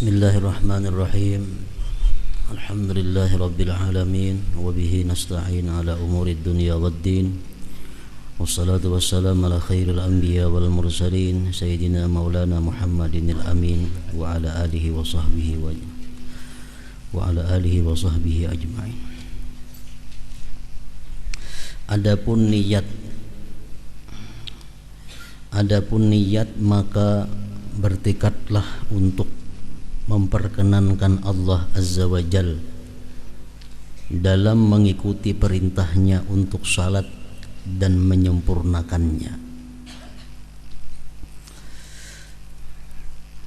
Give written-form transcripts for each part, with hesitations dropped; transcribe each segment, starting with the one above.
Bismillahirrahmanirrahim. Alhamdulillahi rabbil alamin wa bihi nasta'in ala umuri dunya waddin. Wassalatu wassalamu ala khairil anbiya wal mursalin sayyidina maulana Muhammadin al-amin wa ala alihi wa sahbihi ajma'in. Adapun niat maka bertekadlah untuk memperkenankan Allah Azza wa Jal dalam mengikuti perintahnya untuk salat dan menyempurnakannya,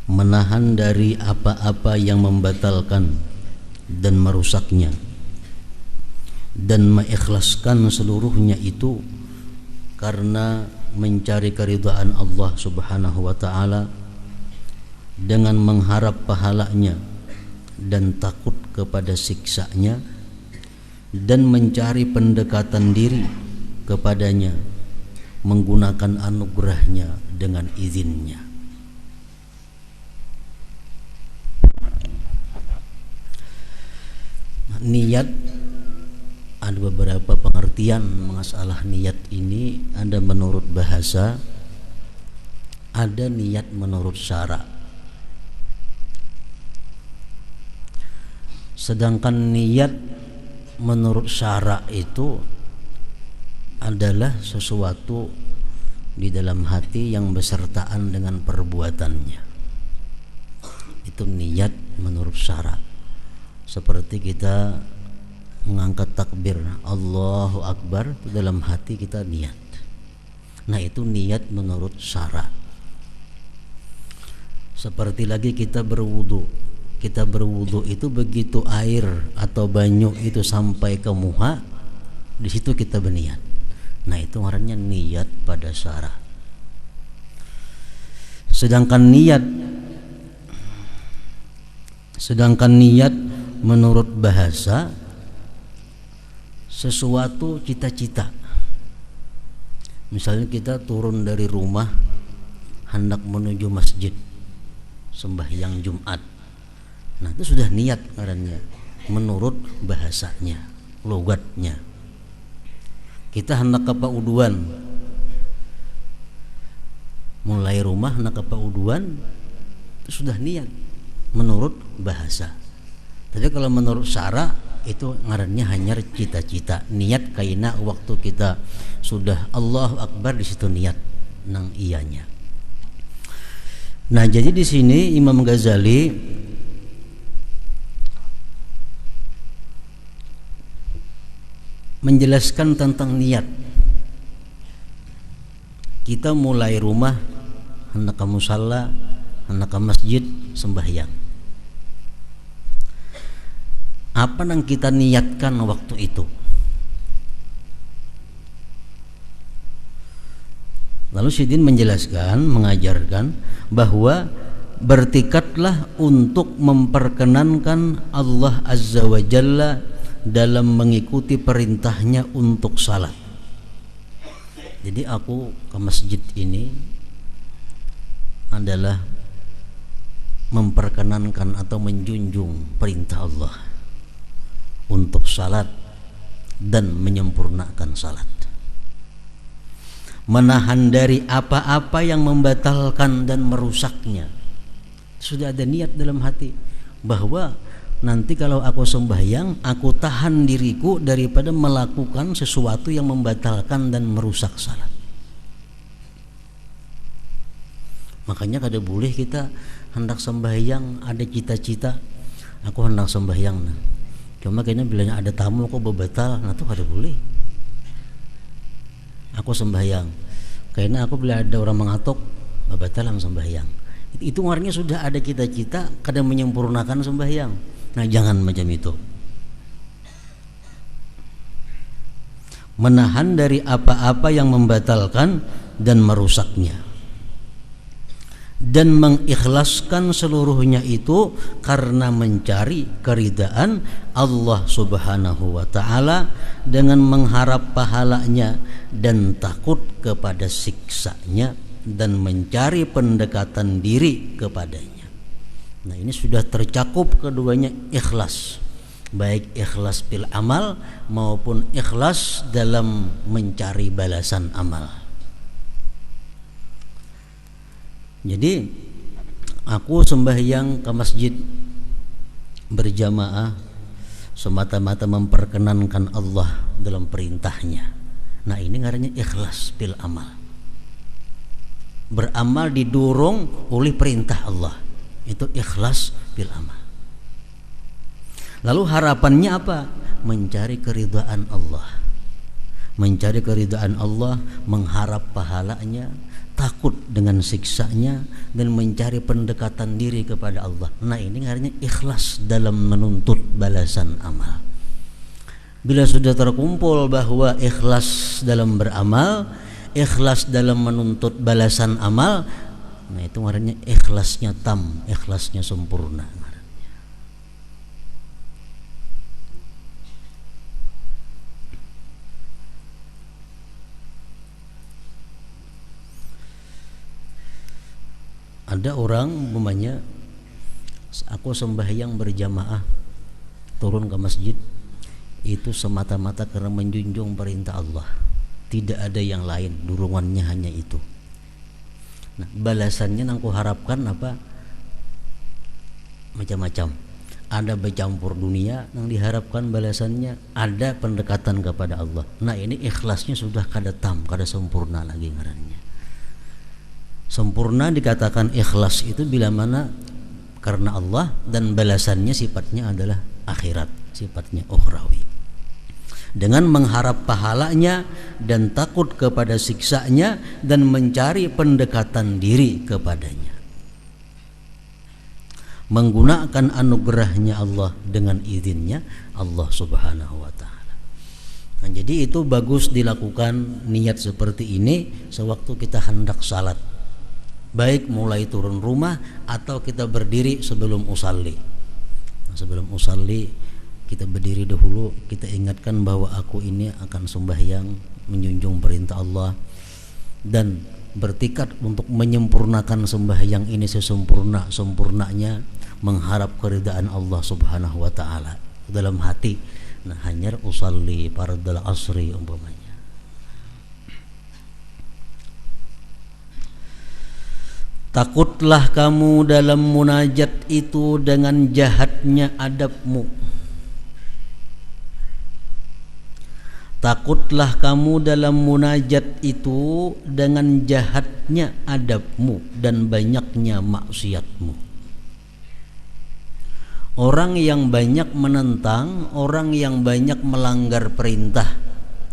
menahan dari apa-apa yang membatalkan dan merusaknya, dan mengikhlaskan seluruhnya itu karena mencari keridhaan Allah Subhanahu wa ta'ala dengan mengharap pahalanya dan takut kepada siksanya, dan mencari pendekatan diri kepadanya menggunakan anugerahnya dengan izinnya. Niat, ada beberapa pengertian masalah niat ini. Ada menurut bahasa, ada niat menurut syara. Sedangkan niat menurut syara itu adalah sesuatu di dalam hati yang besertaan dengan perbuatannya. Itu niat menurut syara. Seperti kita mengangkat takbir Allahu Akbar, dalam hati kita niat. Nah, itu niat menurut syara. Seperti lagi kita berwudu. Kita berwudu itu begitu air atau banyu itu sampai ke muha, di situ kita berniat. Nah, itu ngarannya niat pada syara. Sedangkan niat menurut bahasa sesuatu cita-cita. Misalnya kita turun dari rumah hendak menuju masjid sembahyang Jumat. Nah, itu sudah niat ngarannya menurut bahasanya, logatnya. Kita hendak ke Pauduan, mulai rumah hendak ke Pauduan, itu sudah niat menurut bahasa. Tapi kalau menurut syara itu ngarannya hanya cita-cita, niat kaina waktu kita sudah Allahu Akbar, di situ niat nang iyanya. Nah, jadi di sini Imam Ghazali menjelaskan tentang niat. Kita mulai rumah hendak ke musalla, hendak ke masjid sembahyang. Apa yang kita niatkan waktu itu? Lalu Sidin menjelaskan, mengajarkan bahwa bertekadlah untuk memperkenankan Allah Azza wa Jalla dalam mengikuti perintahnya untuk salat. Jadi aku ke masjid ini adalah memperkenankan atau menjunjung perintah Allah untuk salat dan menyempurnakan salat, menahan dari apa-apa yang membatalkan dan merusaknya. Sudah ada niat dalam hati bahwa nanti kalau aku sembahyang, aku tahan diriku daripada melakukan sesuatu yang membatalkan dan merusak salat. Makanya kada boleh kita hendak sembahyang ada cita-cita aku hendak sembahyang. Nah, cuma kayaknya bilanya ada tamu kok bebatal, nah tuh kada boleh. Aku sembahyang, kayaknya aku bila ada orang mengatok bebatal sembahyang. Itu artinya sudah ada cita-cita kada menyempurnakan sembahyang. Nah, jangan macam itu. Menahan dari apa-apa yang membatalkan dan merusaknya, dan mengikhlaskan seluruhnya itu karena mencari keridaan Allah Subhanahu wa ta'ala dengan mengharap pahalanya dan takut kepada siksanya dan mencari pendekatan diri kepadanya. Nah, ini sudah tercakup keduanya ikhlas, baik ikhlas fil amal maupun ikhlas dalam mencari balasan amal. Jadi aku sembahyang ke masjid berjamaah semata-mata memperkenankan Allah dalam perintahnya. Nah, ini ngarannya ikhlas fil amal. Beramal didorong oleh perintah Allah, itu ikhlas fil amal. Lalu harapannya apa? Mencari keridhaan Allah. Mencari keridhaan Allah, mengharap pahalanya, takut dengan siksanya, dan mencari pendekatan diri kepada Allah. Nah, ini artinya ikhlas dalam menuntut balasan amal. Bila sudah terkumpul bahwa ikhlas dalam beramal, ikhlas dalam menuntut balasan amal, nah itu artinya ikhlasnya tam, ikhlasnya sempurna. Ada orang umpamanya aku sembahyang berjamaah turun ke masjid itu semata-mata karena menjunjung perintah Allah, tidak ada yang lain, dorongannya hanya itu. Nah, balasannya yang aku harapkan apa? Macam-macam. Ada bercampur dunia yang diharapkan balasannya, ada pendekatan kepada Allah. Nah, ini ikhlasnya sudah kada tam, kada sempurna lagi ngarannya. Sempurna dikatakan ikhlas itu bila mana karena Allah dan balasannya sifatnya adalah akhirat, sifatnya ukhrawi. Dengan mengharap pahalanya dan takut kepada siksanya dan mencari pendekatan diri kepadanya. Menggunakan anugerahnya Allah dengan izinnya Allah Subhanahu wa ta'ala. Nah, jadi itu bagus dilakukan niat seperti ini sewaktu kita hendak salat. Baik mulai turun rumah atau kita berdiri sebelum usalli. Nah, sebelum usalli kita berdiri dahulu, kita ingatkan bahwa aku ini akan sembahyang menjunjung perintah Allah dan bertekad untuk menyempurnakan sembahyang ini sesempurna-sempurnanya, mengharap keridhaan Allah Subhanahu wa ta'ala dalam hati. Nah, hanya usalli fardal asri umpamanya. Takutlah kamu dalam munajat itu dengan jahatnya adabmu. Takutlah kamu dalam munajat itu dengan jahatnya adabmu dan banyaknya maksiatmu. Orang yang banyak menentang, orang yang banyak melanggar perintah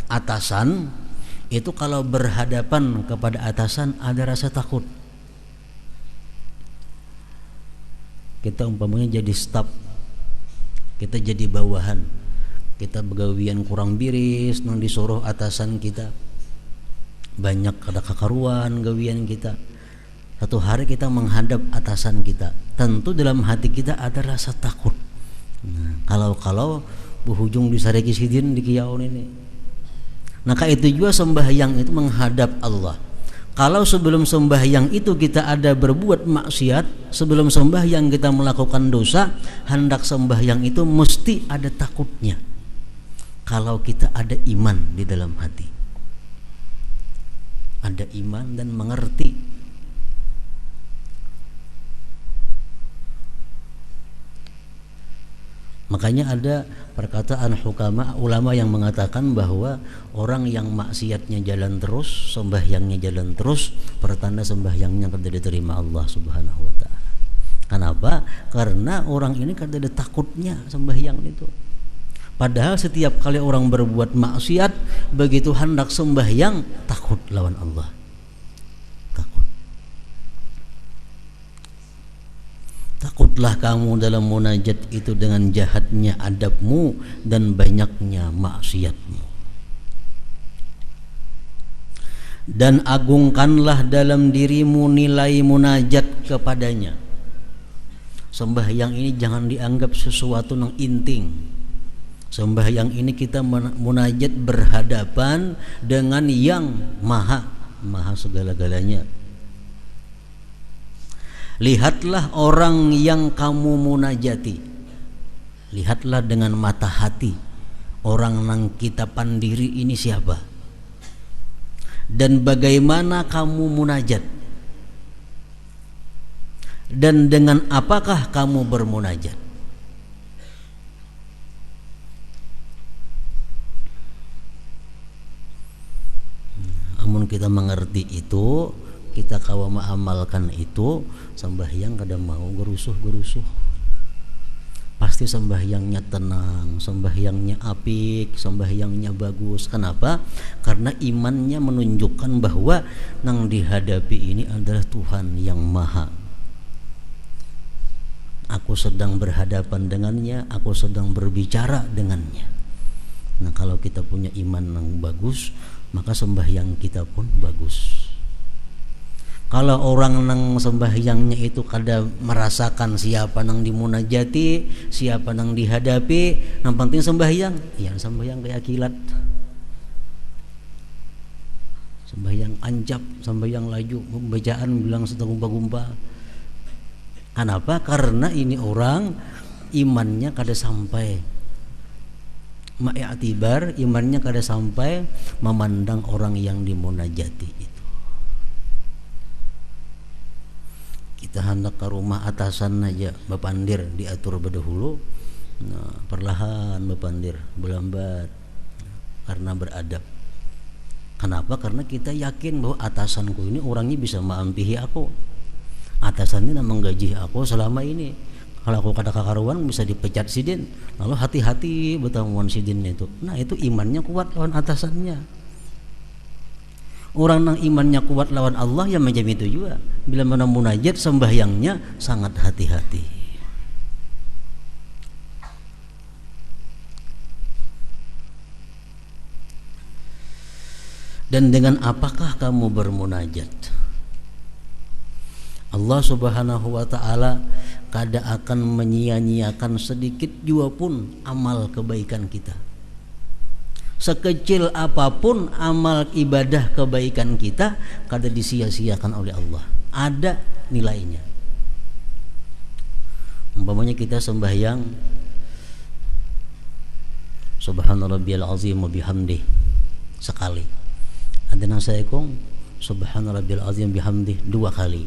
atasan, itu kalau berhadapan kepada atasan ada rasa takut. Kita umpamanya jadi staf, kita jadi bawahan, kita begawian kurang biris nang disuruh atasan kita, banyak ada kekaruan gawian kita. Satu hari kita menghadap atasan kita, tentu dalam hati kita ada rasa takut. Nah, kalau berujung di sareki sidin di kiaun ini. Nah, itu juga sembahyang itu menghadap Allah. Kalau sebelum sembahyang itu kita ada berbuat maksiat, sebelum sembahyang kita melakukan dosa, hendak sembahyang itu mesti ada takutnya. Kalau kita ada iman di dalam hati, ada iman dan mengerti. Makanya ada perkataan hukama, ulama yang mengatakan bahwa orang yang maksiatnya jalan terus, sembahyangnya jalan terus, pertanda sembahyangnya tidak diterima Allah Subhanahu wa ta'ala. Kenapa? Karena orang ini kan ada takutnya sembahyang itu. Padahal setiap kali orang berbuat maksiat, begitu hendak sembahyang takut lawan Allah. Takut. Takutlah kamu dalam munajat itu dengan jahatnya adabmu dan banyaknya maksiatmu. Dan agungkanlah dalam dirimu nilai munajat kepadanya. Sembahyang ini jangan dianggap sesuatu yang inting. Sembahyang ini kita munajat berhadapan dengan yang maha segala-galanya. Lihatlah orang yang kamu munajati, lihatlah dengan mata hati orang yang kita pandiri ini siapa, dan bagaimana kamu munajat, dan dengan apakah kamu bermunajat. Namun kita mengerti itu, kita kawa mengamalkan itu, sembahyang kadang mau gerusuh-gerusuh. Pasti sembahyangnya tenang, sembahyangnya apik, sembahyangnya bagus. Kenapa? Karena imannya menunjukkan bahwa yang dihadapi ini adalah Tuhan yang maha. Aku sedang berhadapan dengannya, aku sedang berbicara dengannya. Nah, kalau kita punya iman yang bagus, maka sembahyang kita pun bagus. Kalau orang nang sembahyangnya itu kada merasakan siapa nang dimunajati, siapa nang dihadapi, yang penting sembahyang, ya sembahyang kayak kilat, sembahyang ancap, sembahyang laju, bacaan bilang sedang gumpa-gumpa. Kenapa? Karena ini orang imannya kada sampai ma'iktibar, imannya kada sampai memandang orang yang dimunajati itu. Kita hendak ke rumah atasan aja bepandir, diatur berdahulu, nah, perlahan bepandir, belambat, karena beradab. Kenapa? Karena kita yakin bahwa atasanku ini orangnya bisa mengampihi aku, atasan ini menggaji aku selama ini. Kalau aku kada kakaruan bisa dipecat sidin, lalu hati-hati bertamuan sidin itu. Nah, itu imannya kuat lawan atasannya. Orang yang imannya kuat lawan Allah yang macam itu juga. Bila mana munajat sembahyangnya sangat hati-hati. Dan dengan apakah kamu bermunajat? Allah Subhanahu wa ta'ala kada akan menyia-nyiakan sedikit juga pun amal kebaikan kita. Sekecil apapun amal ibadah kebaikan kita kada disia-siakan oleh Allah, ada nilainya. Umpamanya kita sembahyang Subhana rabbiyal azim wa bihamdih sekali, ada nang saya kong Subhana rabbiyal azim bihamdih 2 kali,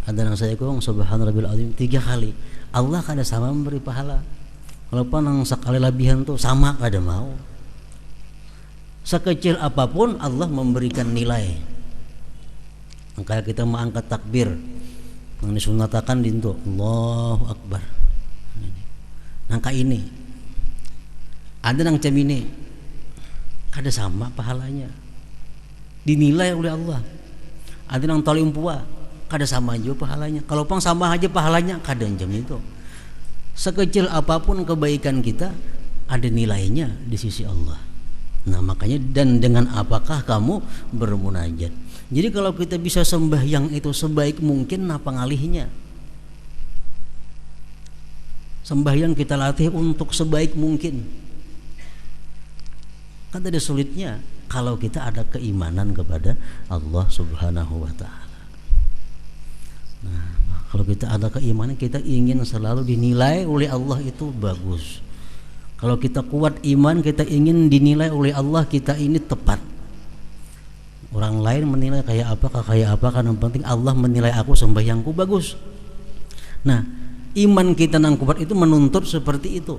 ada nang saya kong Subhana rabbiyal azim 3 kali. Allah kada sama memberi pahala. Walaupun nang sekali lebihan tuh sama kada mau. Sekecil apapun Allah memberikan nilai. Kayak kita mengangkat takbir yang disunatakan dintu Allahu Akbar. Nangka ini ada nang cemini kada sama pahalanya, dinilai oleh Allah. Ada nang tali umpua kada sama aja pahalanya. Kalau pang sama aja pahalanya kada jam itu. Sekecil apapun kebaikan kita ada nilainya di sisi Allah. Nah, makanya dan dengan apakah kamu bermunajat. Jadi kalau kita bisa sembahyang itu sebaik mungkin, apa ngalihnya? Sembahyang kita latih untuk sebaik mungkin. Kan ada sulitnya kalau kita ada keimanan kepada Allah Subhanahu wa ta'ala. Nah, kalau kita ada keimanan, kita ingin selalu dinilai oleh Allah itu bagus. Kalau kita kuat iman, kita ingin dinilai oleh Allah kita ini tepat. Orang lain menilai kayak apa, kan yang penting Allah menilai aku sembahyangku bagus. Nah, iman kita nang kuat itu menuntut seperti itu.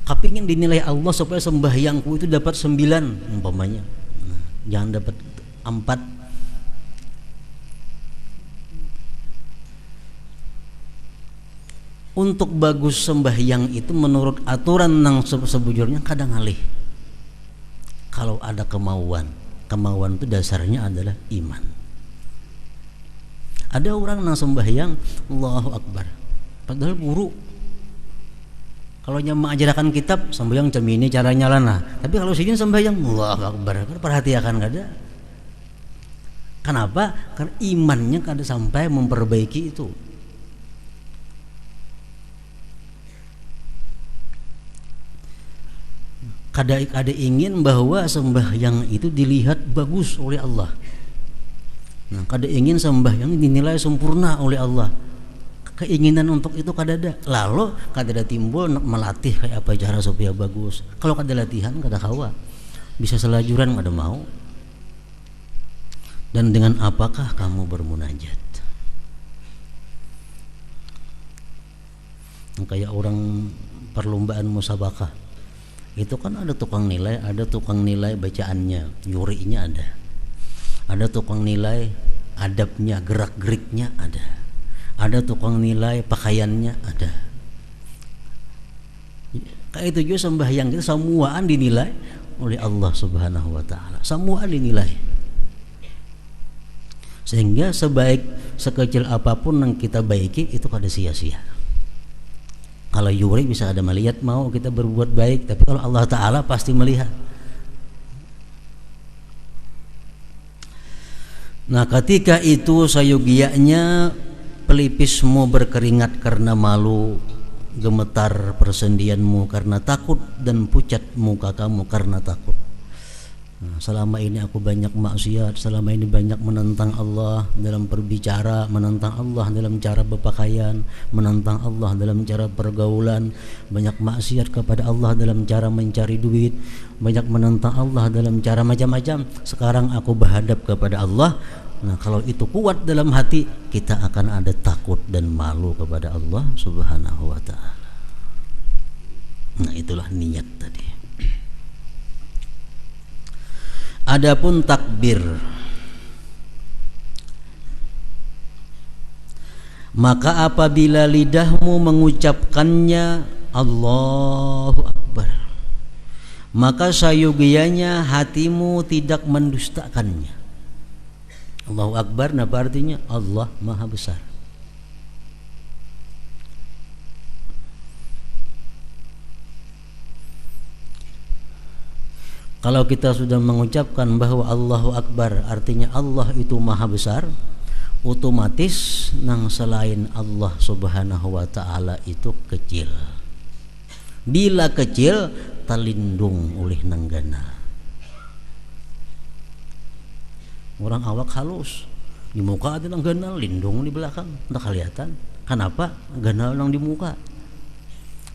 Kepingin dinilai Allah supaya sembahyangku itu dapat 9 umpamanya. Nah, jangan dapat 4. Untuk bagus sembahyang itu menurut aturan yang sebujurnya kadang ngalih. Kalau ada kemauan itu dasarnya adalah iman. Ada orang yang sembahyang Allahu Akbar padahal guru. Kalau nyama ajarkan kitab sembahyang cemini caranya lana. Tapi kalau sini sembahyang Allahu Akbar, perhatikan kada. Kenapa? Karena imannya kada sampai memperbaiki itu. Kada ingin bahwa sembahyang itu dilihat bagus oleh Allah. Nah, kada ingin sembahyang dinilai sempurna oleh Allah. Keinginan untuk itu kada ada. Lalu kada ada timbul melatih kayak apa cara supaya bagus. Kalau kada latihan kada kawa. Bisa selajuran kada mau. Dan dengan apakah kamu bermunajat? Kayak orang perlombaan musabakah. Itu kan ada tukang nilai bacaannya, yurinya ada. Ada tukang nilai adabnya, gerak-geriknya ada. Ada tukang nilai pakaiannya ada. Kayak itu juga sembahyang kita semuaan dinilai oleh Allah Subhanahu wa taala. Semua dinilai. Sehingga sekecil apapun yang kita baiki itu kada sia-sia. Kalau yuri bisa ada melihat mau kita berbuat baik, tapi kalau Allah taala pasti melihat. Nah, ketika itu sayogianya pelipismu berkeringat karena malu, gemetar persendianmu karena takut, dan pucat muka kamu karena takut. Nah, selama ini aku banyak maksiat, selama ini banyak menentang Allah dalam berbicara, menentang Allah dalam cara berpakaian, menentang Allah dalam cara pergaulan, banyak maksiat kepada Allah dalam cara mencari duit, banyak menentang Allah dalam cara macam-macam. Sekarang aku berhadap kepada Allah. Nah, kalau itu kuat dalam hati, kita akan ada takut dan malu kepada Allah Subhanahu wa taala. Nah, itulah niat tadi. Adapun takbir, maka apabila lidahmu mengucapkannya Allahu Akbar, maka sayogianya hatimu tidak mendustakannya. Allahu Akbar apa artinya? Allah Maha Besar. Kalau kita sudah mengucapkan bahwa Allahu Akbar artinya Allah itu Maha Besar, otomatis nang selain Allah Subhanahu wa taala itu kecil. Bila kecil terlindung oleh nanggana. Orang awak halus, di muka ada nang ganal, lindung di belakang, tak kelihatan. Kenapa? Ganal nang di muka.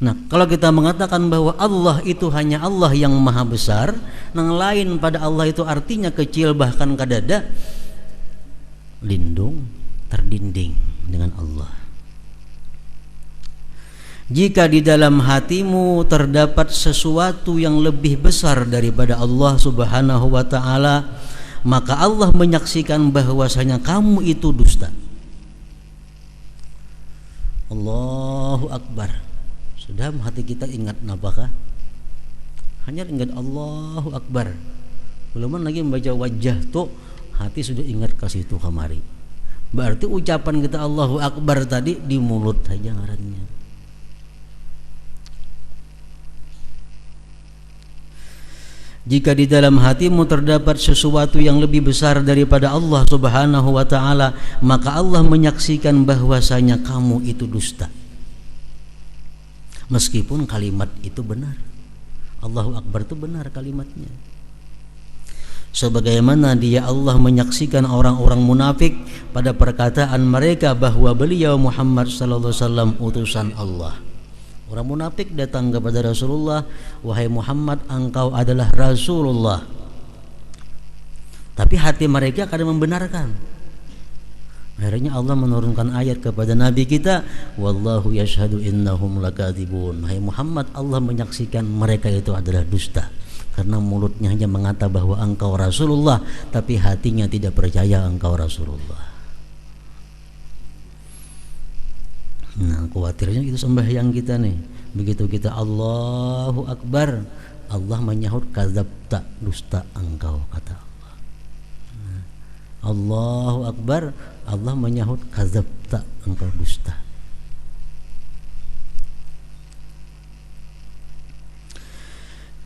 Nah, kalau kita mengatakan bahwa Allah itu hanya Allah yang Maha Besar, nang lain pada Allah itu artinya kecil bahkan kadada, lindung, terdinding dengan Allah. Jika di dalam hatimu terdapat sesuatu yang lebih besar daripada Allah Subhanahu wa taala, maka Allah menyaksikan bahwasanya kamu itu dusta. Allahu Akbar. Sudah hati kita ingat apakah? Hanya ingat Allahu Akbar. Belum lagi membaca wajah tuh hati sudah ingat ke situ kemari. Berarti ucapan kita Allahu Akbar tadi di mulut saja ngarannya. Jika di dalam hatimu terdapat sesuatu yang lebih besar daripada Allah Subhanahu wa taala, maka Allah menyaksikan bahwasanya kamu itu dusta. Meskipun kalimat itu benar, Allahu Akbar itu benar kalimatnya. Sebagaimana dia Allah menyaksikan orang-orang munafik pada perkataan mereka bahwa beliau Muhammad sallallahu alaihi wasallam utusan Allah. Orang munafik datang kepada Rasulullah, wahai Muhammad, engkau adalah Rasulullah. Tapi hati mereka kadang membenarkan. Akhirnya Allah menurunkan ayat kepada Nabi kita, wallahu yashhadu innahum lakadzibun. Hai Muhammad, Allah menyaksikan mereka itu adalah dusta. Karena mulutnya hanya mengata bahwa engkau Rasulullah, tapi hatinya tidak percaya engkau Rasulullah. Nah, khawatirnya itu sembahyang kita nih. Begitu kita Allahu Akbar, Allah menyahut kadzabta, dusta engkau, kata Allah. Nah, Allahu Akbar, Allah menyahut kadzabta, engkau dusta.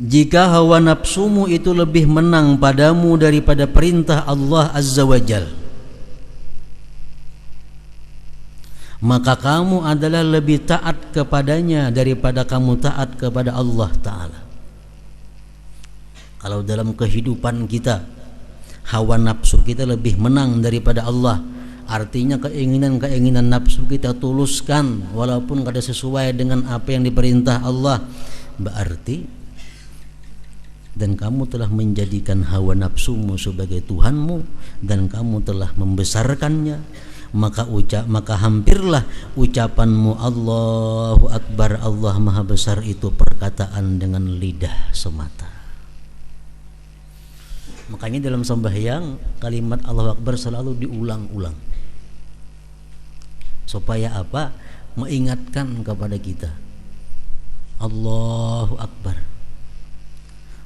Jika hawa nafsumu itu lebih menang padamu daripada perintah Allah Azza wa Jal, maka kamu adalah lebih taat kepadanya daripada kamu taat kepada Allah Ta'ala. Kalau dalam kehidupan kita hawa nafsu kita lebih menang daripada Allah. Artinya keinginan nafsu kita tuluskan walaupun kada sesuai dengan apa yang diperintah Allah. Berarti dan kamu telah menjadikan hawa nafsumu sebagai Tuhanmu dan kamu telah membesarkannya, maka hampirlah ucapanmu Allahu Akbar, Allah Maha Besar itu perkataan dengan lidah semata. Makanya dalam sembahyang kalimat Allahu Akbar selalu diulang-ulang. Supaya apa? Mengingatkan kepada kita Allahu Akbar.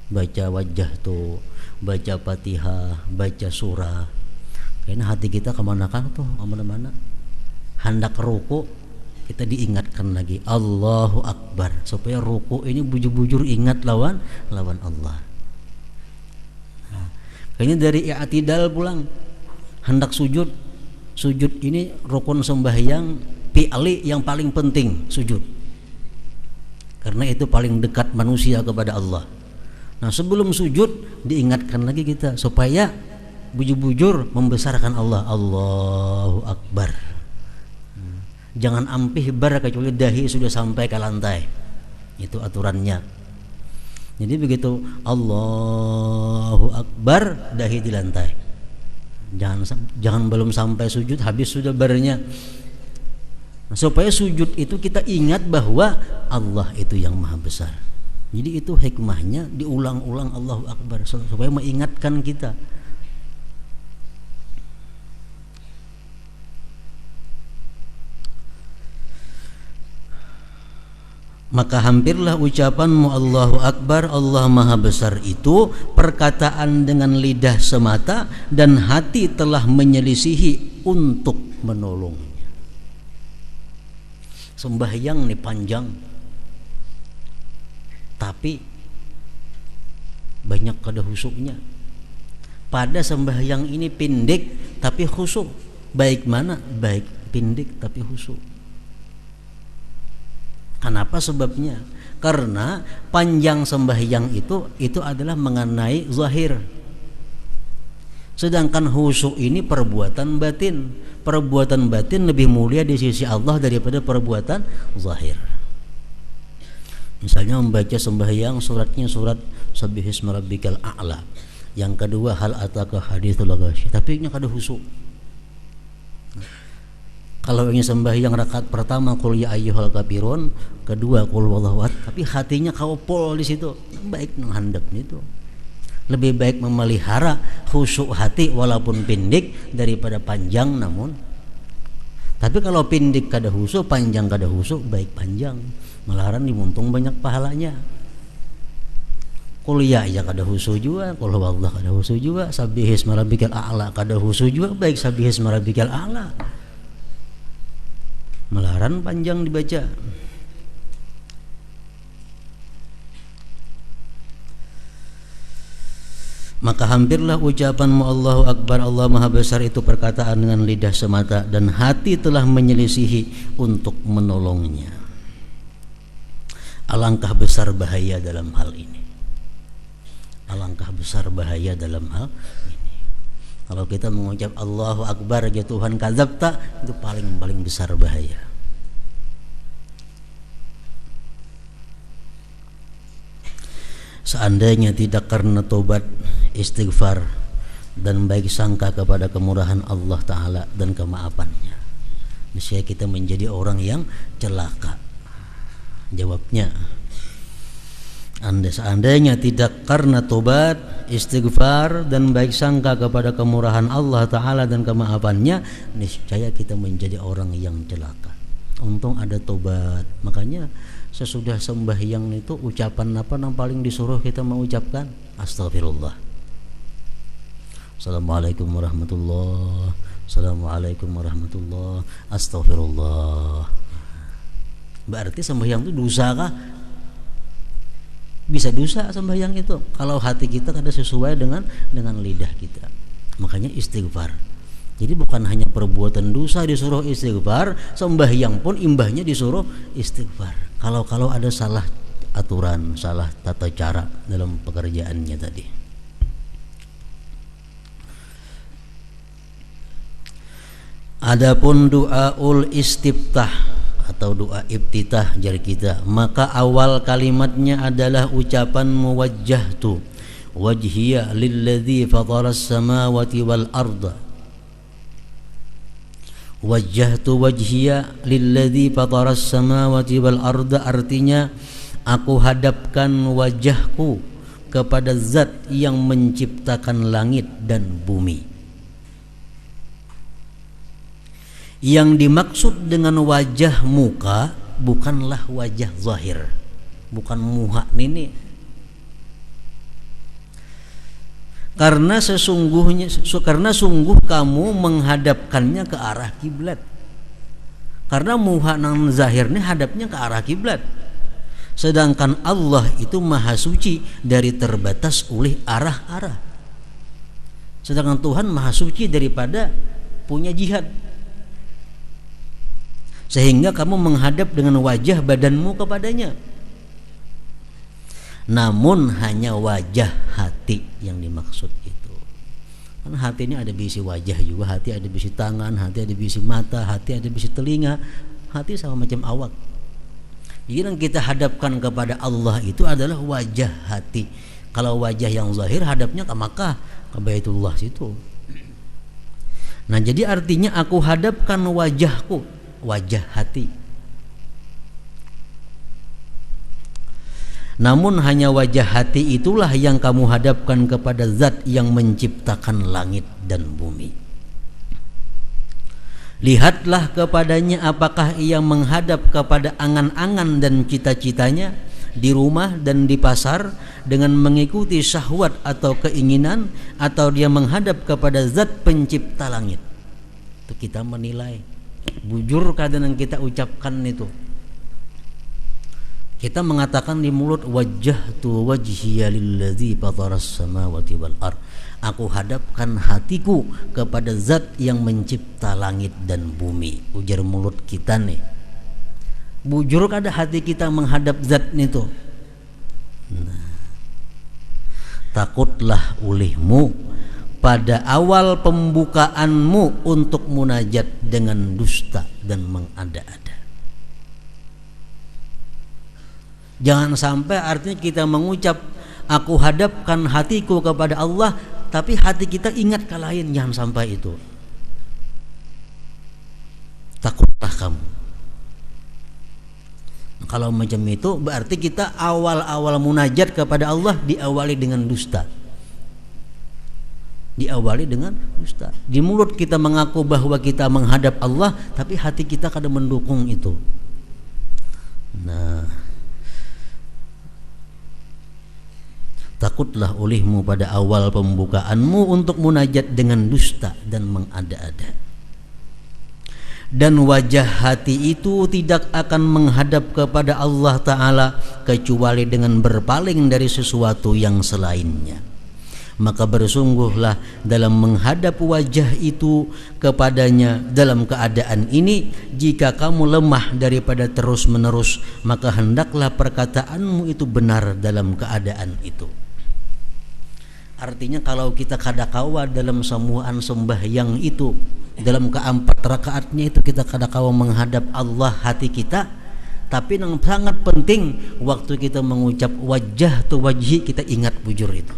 Baca wajah tuh, baca Fatihah, baca surah. Karena hati kita kemana-mana tuh, kemana-mana. Hendak ruku kita diingatkan lagi Allahu Akbar, supaya ruku ini bujur-bujur ingat lawan Allah. Kayaknya dari i'tidal pulang hendak sujud ini rukun sembahyang fi'li yang paling penting, sujud. Karena itu paling dekat manusia kepada Allah. Nah, sebelum sujud diingatkan lagi kita supaya bujur-bujur membesarkan Allah. Allahu Akbar. Jangan ampih bar kecuali dahi sudah sampai ke lantai. Itu aturannya. Jadi begitu Allahu Akbar, dahi di lantai. Jangan belum sampai sujud habis sudah barnya. Nah, supaya sujud itu kita ingat bahwa Allah itu yang maha besar. Jadi itu hikmahnya diulang-ulang Allahu Akbar supaya mengingatkan kita. Maka hampirlah ucapanmu Allahu Akbar, Allah Maha Besar itu perkataan dengan lidah semata dan hati telah menyelisihi untuk menolongnya. Sembahyang nih panjang, tapi banyak kada khusyuknya. Pada sembahyang ini pendek tapi khusyuk. Baik mana? Baik pendek tapi khusyuk. Kenapa sebabnya? Karena panjang sembahyang itu adalah mengenai zahir. Sedangkan khusyuk ini perbuatan batin. Perbuatan batin lebih mulia di sisi Allah daripada perbuatan zahir. Misalnya membaca sembahyang suratnya surat Sabbihisma Rabbikal A'la. Yang kedua hal ataka haditsul ghasyi. Tapi nya kada khusyuk. Kalau ingin sembahyang rakaat pertama qul ya ayyuhal kafirun, kedua qul wallahu ahad, tapi hatinya kaupol di situ. Baik nang handap itu. Lebih baik memelihara khusyuk hati walaupun pendek daripada panjang namun. Tapi kalau pendek kada khusyuk, panjang kada khusyuk, baik panjang. Malahan dimuntung banyak pahalanya. Qul ya kada khusyuk juga, qul wallahu kada khusyuk juga, sabbihisma rabbikal a'la kada khusyuk juga, baik sabbihisma rabbikal a'la. Melaran panjang dibaca. Maka hampirlah ucapanmu Allahu Akbar, Allah Maha Besar itu perkataan dengan lidah semata dan hati telah menyelisihi untuk menolongnya. Alangkah besar bahaya dalam hal ini. Alangkah besar bahaya dalam hal ini. Kalau kita mengucap Allahu Akbar ya Tuhan kadzabta, itu paling besar bahaya. Seandainya tidak karena tobat, istighfar dan baik sangka kepada kemurahan Allah Ta'ala dan kemaafannya, niscaya kita menjadi orang yang celaka. Jawabnya, seandainya tidak karena tobat, istighfar dan baik sangka kepada kemurahan Allah Ta'ala dan kemaafannya, niscaya kita menjadi orang yang celaka. Untung ada tobat. Makanya sesudah sembahyang itu ucapan apa yang paling disuruh kita mengucapkan? Astagfirullah. Assalamualaikum warahmatullah. Assalamualaikum warahmatullah. Astagfirullah. Berarti sembahyang itu dosa kah? Bisa dosa sembahyang itu kalau hati kita kada sesuai dengan lidah kita. Makanya istighfar. Jadi bukan hanya perbuatan dosa disuruh istighfar, sembahyang pun imbahnya disuruh istighfar. Kalau ada salah aturan, salah tata cara dalam pekerjaannya tadi. Adapun doaul istiftah atau doa ibtitah jar kita, maka awal kalimatnya adalah ucapan muwajjahtu wajhiya lilladzi fataras samawati wal arda. Wajjahtu wajhiya lilladzi fataras samawati wal arda artinya aku hadapkan wajahku kepada zat yang menciptakan langit dan bumi. Yang dimaksud dengan wajah muka bukanlah wajah zahir, bukan muha ini. Karena sungguh kamu menghadapkannya ke arah kiblat. Karena muha nang zahirnya hadapnya ke arah kiblat. Sedangkan Allah itu maha suci dari terbatas oleh arah-arah. Sedangkan Tuhan maha suci daripada punya jihad. Sehingga kamu menghadap dengan wajah badanmu kepadanya. Namun hanya wajah hati yang dimaksud itu. Karena hati ini ada bisi wajah juga, hati ada bisi tangan, hati ada bisi mata, hati ada bisi telinga, hati sama macam awak. Jadi yang kita hadapkan kepada Allah itu adalah wajah hati. Kalau wajah yang zahir hadapnya ke Makkah, ke Baitullah situ. Nah jadi artinya aku hadapkan wajahku, wajah hati. Namun hanya wajah hati itulah yang kamu hadapkan kepada zat yang menciptakan langit dan bumi. Lihatlah kepadanya apakah ia menghadap kepada angan-angan dan cita-citanya di rumah dan di pasar dengan mengikuti syahwat atau keinginan, atau dia menghadap kepada zat pencipta langit. Itu kita menilai. Bujur kadang yang kita ucapkan itu. Kita mengatakan di mulut wajjahtu wajhiya lilladzi fataras samawati wal ard. Aku hadapkan hatiku kepada zat yang mencipta langit dan bumi. Ujar mulut kita nih. Bujur kada hati kita menghadap zat itu. Nah, takutlah olehmu pada awal pembukaanmu untuk munajat dengan dusta dan mengada-ada. Jangan sampai artinya kita mengucap aku hadapkan hatiku kepada Allah, tapi hati kita ingat ke lain. Jangan sampai itu. Takutlah kamu. Kalau macam itu berarti kita awal-awal munajat kepada Allah diawali dengan dusta. Diawali dengan dusta. Di mulut kita mengaku bahwa kita menghadap Allah, tapi hati kita kadang mendukung itu. Nah, takutlah olehmu pada awal pembukaanmu untuk munajat dengan dusta dan mengada-ada. Dan wajah hati itu tidak akan menghadap kepada Allah Ta'ala kecuali dengan berpaling dari sesuatu yang selainnya. Maka bersungguhlah dalam menghadap wajah itu kepadanya dalam keadaan ini. Jika kamu lemah daripada terus menerus, maka hendaklah perkataanmu itu benar dalam keadaan itu. Artinya kalau kita kadakawa dalam sembuhan sembahyang itu, dalam keempat rakaatnya itu kita kadakawa menghadap Allah hati kita, tapi yang sangat penting waktu kita mengucap wajah tu wajhi kita ingat bujur itu.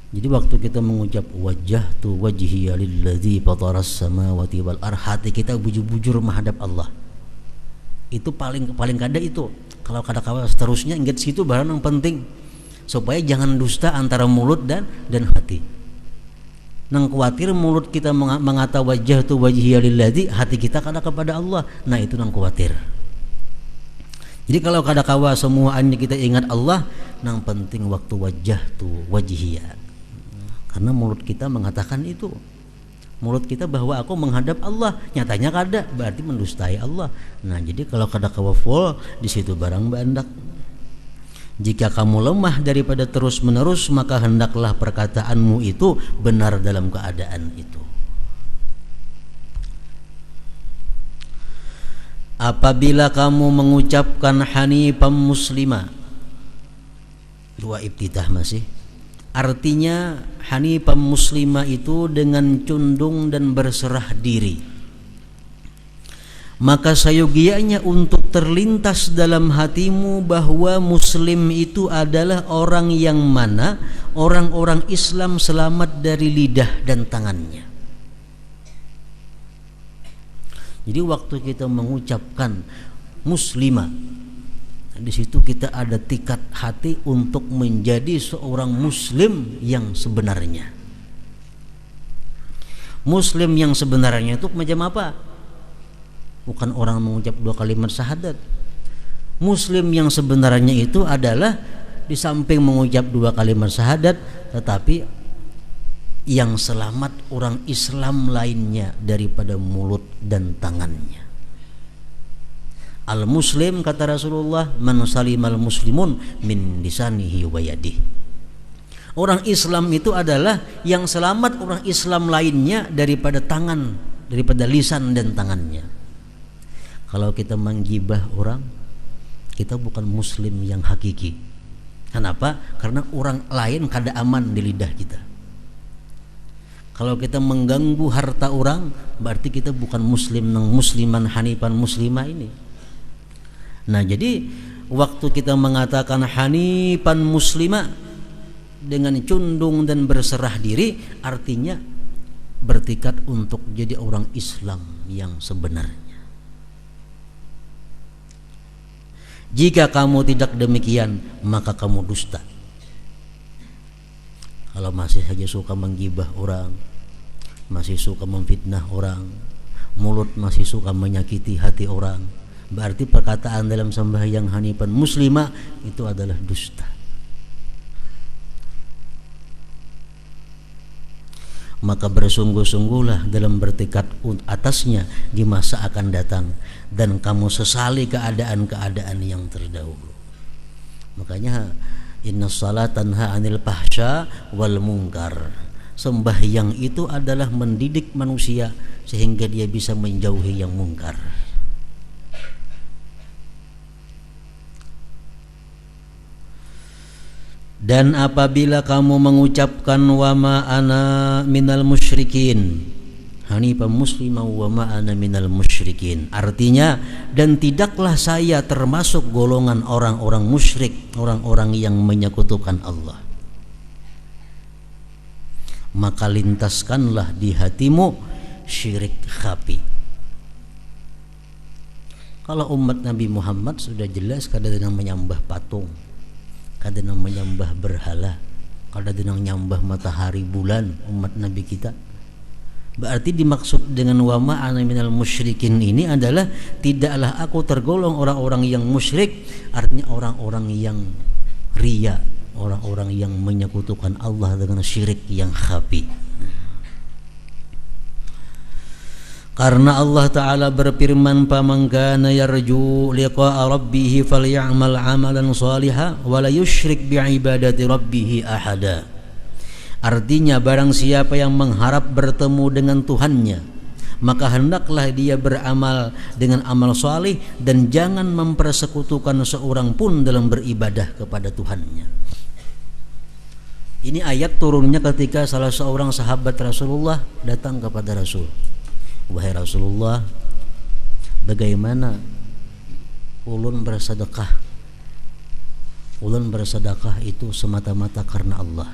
Jadi waktu kita mengucap wajjahtu wajhiya lilladzi fataras samawati wal ardh, hati kita bujur-bujur menghadap Allah. Itu paling kada itu. Kalau kada seterusnya ingat situ barang yang penting supaya jangan dusta antara mulut dan hati. Nang khawatir mulut kita mengata wajjahtu wajhiya lilladzi, hati kita kada kepada Allah. Nah itu nang khawatir. Jadi kalau kada kawa semuanya kita ingat Allah, nang penting waktu wajjahtu wajhiya. Karena mulut kita mengatakan itu. Mulut kita bahwa aku menghadap Allah, nyatanya kada, berarti mendustai Allah. Nah, jadi kalau kada kawaful di situ barang bandak. Jika kamu lemah daripada terus menerus, maka hendaklah perkataanmu itu benar dalam keadaan itu. Apabila kamu mengucapkan hanifan muslimah, dua ibtidah masih. Artinya hanifah muslimah itu dengan condong dan berserah diri. Maka sayogianya untuk terlintas dalam hatimu bahwa muslim itu adalah orang yang mana orang-orang Islam selamat dari lidah dan tangannya. Jadi waktu kita mengucapkan muslimah, di situ kita ada tikad hati untuk menjadi seorang muslim yang sebenarnya. Muslim yang sebenarnya itu macam apa? Bukan orang mengucap 2 kalimat syahadat. Muslim yang sebenarnya itu adalah di samping mengucap 2 kalimat syahadat, tetapi yang selamat orang Islam lainnya daripada mulut dan tangannya. Al-muslim, kata Rasulullah, man salimal muslimun min lisanihi wa yadihi. Orang Islam itu adalah yang selamat orang Islam lainnya daripada tangan, daripada lisan dan tangannya. Kalau kita menggibah orang, kita bukan muslim yang hakiki. Kenapa? Karena orang lain kada aman di lidah kita. Kalau kita mengganggu harta orang, berarti kita bukan muslim nang musliman hanifan muslimah ini. Nah, jadi waktu kita mengatakan hanifan muslimah dengan condong dan berserah diri, artinya bertekad untuk jadi orang Islam yang sebenarnya. Jika kamu tidak demikian, maka kamu dusta. Kalau masih saja suka menggibah orang, masih suka memfitnah orang, mulut masih suka menyakiti hati orang, berarti perkataan dalam sembahyang hanifan muslimah itu adalah dusta. Maka bersungguh-sungguhlah dalam bertekad atasnya di masa akan datang, dan kamu sesali keadaan-keadaan yang terdahulu. Makanya inna salat tanha anil fahsya wal munkar. Sembahyang itu adalah mendidik manusia sehingga dia bisa menjauhi yang mungkar. Dan apabila kamu mengucapkan wa ma ana minal musyrikin, hanifan muslimah wa ma ana minal musyrikin, artinya dan tidaklah saya termasuk golongan orang-orang musyrik, orang-orang yang menyekutukan Allah, maka lintaskanlah di hatimu syirik khafi. Kalau umat Nabi Muhammad sudah jelas kadang-kadang menyembah patung, kadang menyembah berhala, kadang menyembah matahari bulan umat Nabi kita. Berarti dimaksud dengan wa ma ana minal musyrikin ini adalah tidaklah aku tergolong orang-orang yang musyrik, artinya orang-orang yang riya, orang-orang yang menyekutukan Allah dengan syirik yang khafi. Karena Allah Ta'ala berfirman, "Faman kana yarju liqa'a rabbih falyamal 'amalan shalihan wa la yusyrik bi'ibadati rabbih ahada." Artinya barang siapa yang mengharap bertemu dengan Tuhannya, maka hendaklah dia beramal dengan amal salih dan jangan mempersekutukan seorang pun dalam beribadah kepada Tuhannya. Ini ayat turunnya ketika salah seorang sahabat Rasulullah datang kepada Rasul. Wahai Rasulullah, bagaimana ulun bersedekah? Ulun bersedekah itu semata-mata karena Allah,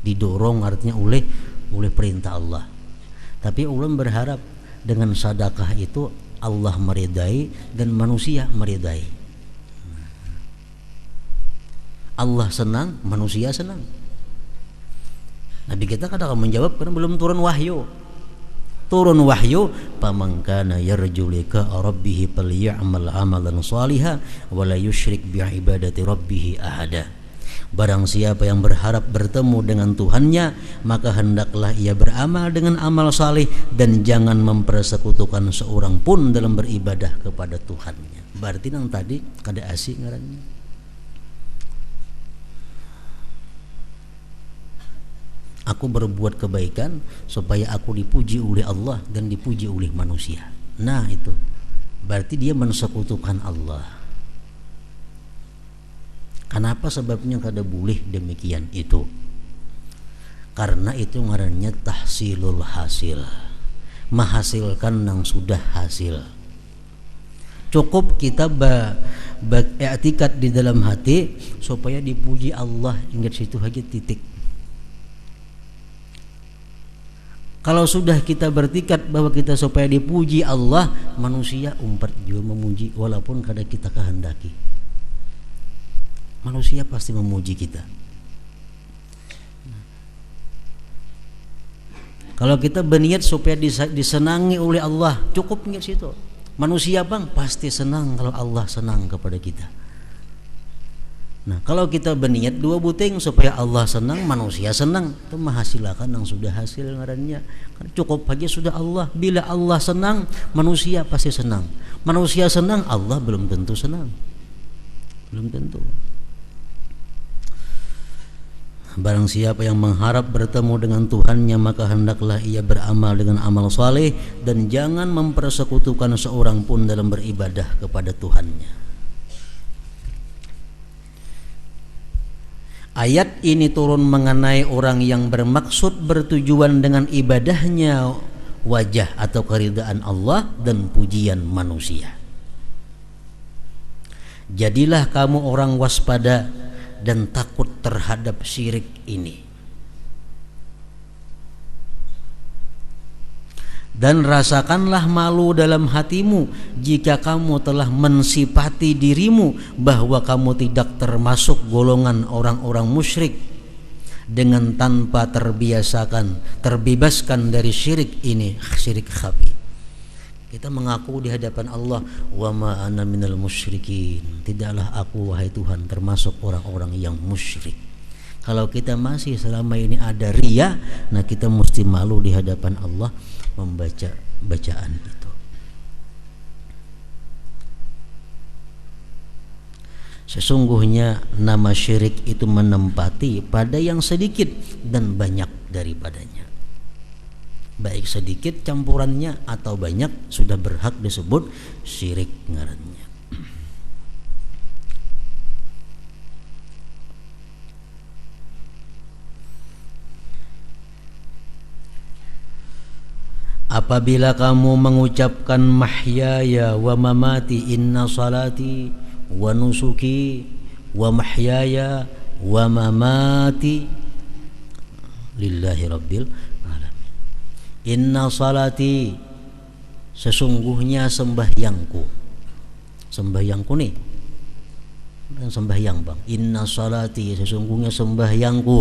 didorong artinya oleh perintah Allah. Tapi ulun berharap dengan sedekah itu Allah meridai dan manusia meridai. Allah senang, manusia senang. Nabi kita kadang menjawab karena belum turun wahyu. Turun wahyu, faman kana yarju liqa'a rabbih falyamal 'amalan shalihan wa la yusyrik bi'ibadati rabbih ahada. Barang siapa yang berharap bertemu dengan Tuhannya, maka hendaklah ia beramal dengan amal salih dan jangan mempersekutukan seorang pun dalam beribadah kepada Tuhannya. Berarti nang tadi kada asik ngarannya. Aku berbuat kebaikan supaya aku dipuji oleh Allah dan dipuji oleh manusia. Nah itu berarti dia mensekutukan Allah. Kenapa sebabnya kada boleh demikian itu? Karena itu ngarannya tahsilul hasil, menghasilkan yang sudah hasil. Cukup kita beriktikad di dalam hati supaya dipuji Allah, ingat situ aja titik. Kalau sudah kita bertikad bahwa kita supaya dipuji Allah, manusia umpat juga memuji walaupun kada kita kehendaki. Manusia pasti memuji kita. Kalau kita berniat supaya disenangi oleh Allah, cukup ingat situ. Manusia bang pasti senang kalau Allah senang kepada kita. Nah, kalau kita berniat dua buting supaya Allah senang, manusia senang, itu menghasilkan yang sudah hasil ngarannya. Cukup aja sudah Allah. Bila Allah senang, manusia pasti senang. Manusia senang, Allah belum tentu senang. Belum tentu. Barang siapa yang mengharap bertemu dengan Tuhannya, maka hendaklah ia beramal dengan amal saleh dan jangan mempersekutukan seorang pun dalam beribadah kepada Tuhannya. Ayat ini turun mengenai orang yang bermaksud bertujuan dengan ibadahnya wajah atau keridaan Allah dan pujian manusia. Jadilah kamu orang waspada dan takut terhadap syirik ini. Dan rasakanlah malu dalam hatimu jika kamu telah mensifati dirimu bahwa kamu tidak termasuk golongan orang-orang musyrik dengan tanpa terbebaskan dari syirik ini, syirik khafi. Kita mengaku di hadapan Allah, wa ma ana minal musyrikin, tidaklah aku wahai Tuhan termasuk orang-orang yang musyrik. Kalau kita masih selama ini ada riya, nah kita mesti malu di hadapan Allah membaca bacaan itu. Sesungguhnya nama syirik itu menempati pada yang sedikit dan banyak daripadanya. Baik sedikit campurannya atau banyak sudah berhak disebut syirik ngarannya. Apabila kamu mengucapkan mahyaya wa mamati inna salati wa nusuki wa mahyaya wa mamati lillahi rabbil alamin. Inna salati, sesungguhnya sembahyangku. Sembahyangku nih, bukan sembahyang bang. Inna salati, sesungguhnya sembahyangku.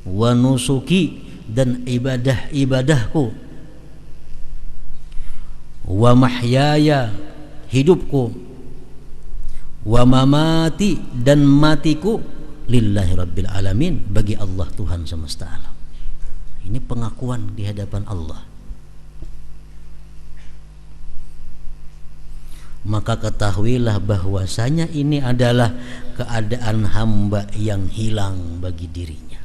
Wa nusuki, dan ibadah-ibadahku. Wa mahyaya, hidupku. Wa mamati, dan matiku. Lillahi rabbil alamin, bagi Allah Tuhan semesta alam. Ini pengakuan di hadapan Allah. Maka ketahuilah bahwasanya ini adalah keadaan hamba yang hilang bagi dirinya.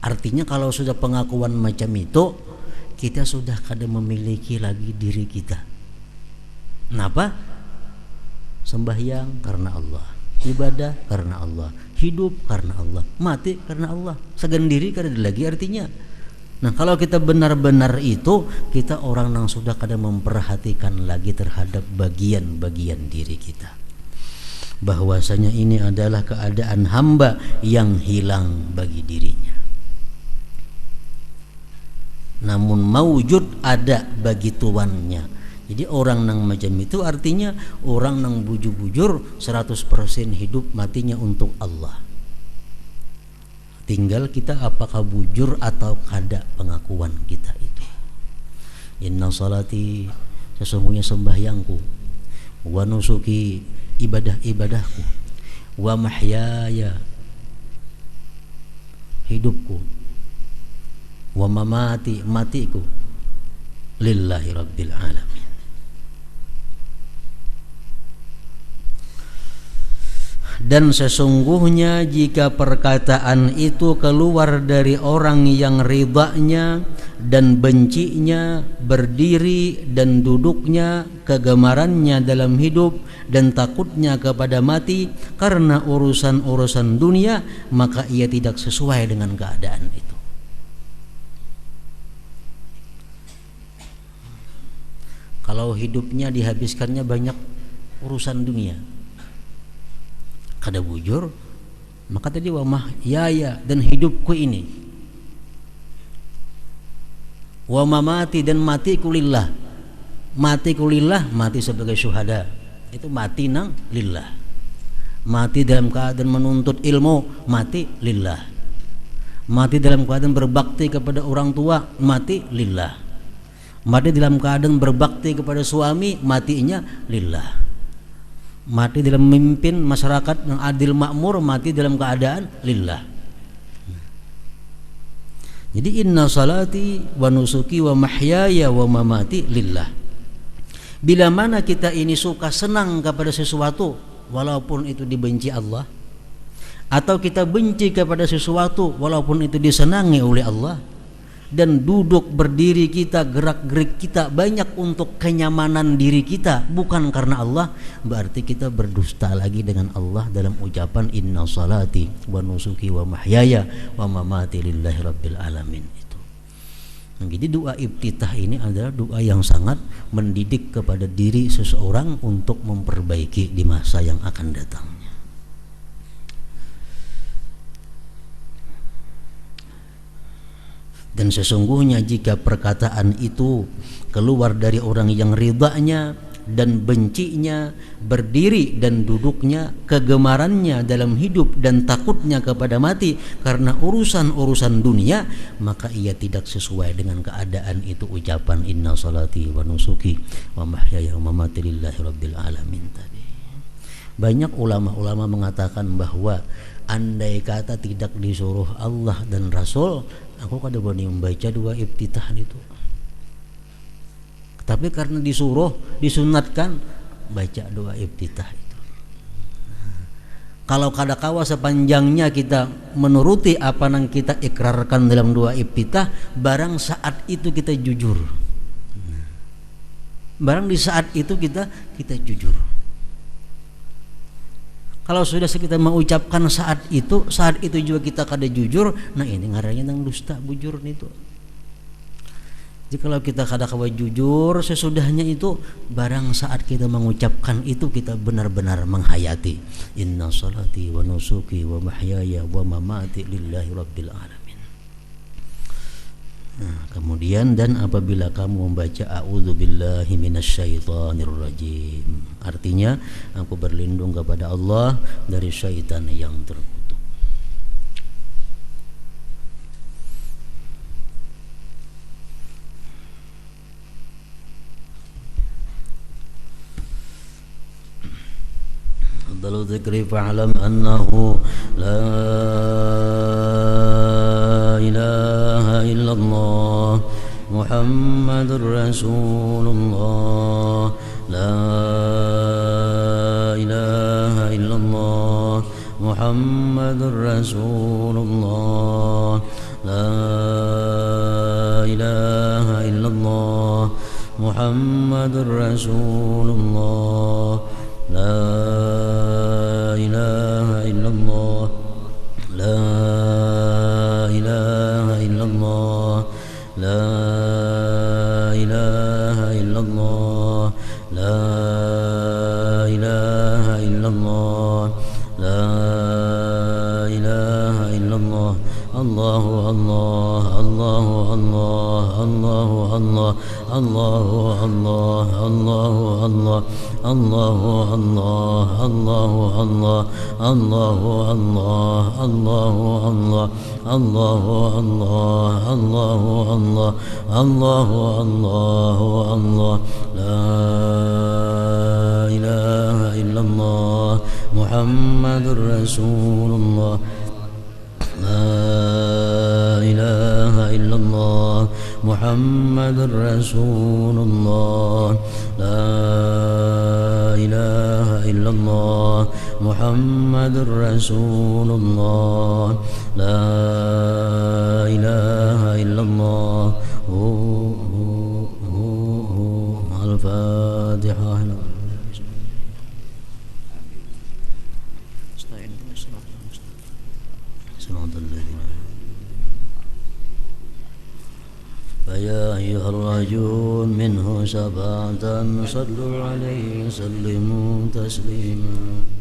Artinya kalau sudah pengakuan macam itu, kita sudah kada memiliki lagi diri kita. Kenapa? Sembahyang karena Allah, ibadah karena Allah, hidup karena Allah, mati karena Allah, segendiri kada lagi artinya. Nah, kalau kita benar-benar itu, kita orang yang sudah kada memperhatikan lagi terhadap bagian-bagian diri kita. Bahwasanya ini adalah keadaan hamba yang hilang bagi dirinya. Namun maujud ada bagi tuannya. Jadi orang yang macam itu artinya orang yang bujur-bujur 100% hidup matinya untuk Allah. Tinggal kita apakah bujur atau kada pengakuan kita itu. Inna salati, sesungguhnya sembahyangku. Wa nusuki, ibadah-ibadahku. Wa mahyaya, hidupku. Wa mamati, matiku. Lillahi rabbil alamin. Dan sesungguhnya jika perkataan itu keluar dari orang yang ridhanya dan bencinya, berdiri dan duduknya, kegemarannya dalam hidup dan takutnya kepada mati karena urusan-urusan dunia, maka ia tidak sesuai dengan keadaan itu. Kalau hidupnya dihabiskannya banyak urusan dunia, kada bujur, maka tadi wa mahyaya dan hidupku ini, wa mamati dan matiku lillah. Matiku lillah, mati sebagai syuhada, itu mati nang lillah. Mati dalam keadaan menuntut ilmu, mati lillah. Mati dalam keadaan berbakti kepada orang tua, mati lillah. Mati dalam keadaan berbakti kepada suami, matinya lillah. Mati dalam memimpin masyarakat yang adil makmur, mati dalam keadaan lillah. Jadi inna salati wa nusuki wa mahyaya wa mamati lillah. Bila mana kita ini suka senang kepada sesuatu walaupun itu dibenci Allah, atau kita benci kepada sesuatu walaupun itu disenangi oleh Allah, dan duduk berdiri kita, gerak-gerik kita banyak untuk kenyamanan diri kita, bukan karena Allah, berarti kita berdusta lagi dengan Allah dalam ucapan inna salati wa nusuki wa mahyaya wa mamati lillahi rabbil alamin itu. Jadi doa iftitah ini adalah doa yang sangat mendidik kepada diri seseorang untuk memperbaiki di masa yang akan datang. Dan sesungguhnya jika perkataan itu keluar dari orang yang ridhanya dan bencinya, berdiri dan duduknya, kegemarannya dalam hidup dan takutnya kepada mati karena urusan-urusan dunia, maka ia tidak sesuai dengan keadaan itu ucapan inna salati wa nusuki wa mahyaya wa mamati lillahi rabbil alamin tadi. Banyak ulama-ulama mengatakan bahwa andai kata tidak disuruh Allah dan Rasul, aku kada berani membaca doa iftitah itu. Tapi karena disuruh, disunatkan, baca doa iftitah itu. Kalau kada kawa sepanjangnya kita menuruti apa yang kita ikrarkan dalam doa iftitah, barang saat itu kita jujur. Barang di saat itu kita jujur. Kalau sudah kita mengucapkan saat itu juga kita kada jujur, nah ini ngarannya nang dusta bujur itu. Jadi kalau kita kada kawa jujur sesudahnya itu, barang saat kita mengucapkan itu kita benar-benar menghayati inna salati wa nusuki wa mahyaya wa mamati lillahi rabbil alamin. Nah, kemudian dan apabila kamu membaca a'udzubillahi minasyaitonir rajim, artinya aku berlindung kepada Allah dari syaitan yang terkutuk. Afdalu dzikri fa'lam annahu la ilaha illallah Muhammadur Rasulullah la ilaha illallah Muhammadur Rasulullah la ilaha illallah Muhammadur Rasulullah la ilaha illallah la ilaha illallah la ilaha illallah la ilaha illallah la ilaha illallah Allahu Allah Allahu Allah Allahu Allah Allahu Allah Allahu Allah Allahu Allah Allahu Allah Allahu Allah Allahu Allah Allahu Allah Allahu Allah Allahu Allah Allah la ilaha illallah Muhammadur Rasulullah la ilaha illallah Muhammadur Rasulullah la ilaha illallah محمد رسول الله لا إله إلا الله الفاتحة فيا أيها الرجل منه سبعة صلوا عليه وسلموا تسليما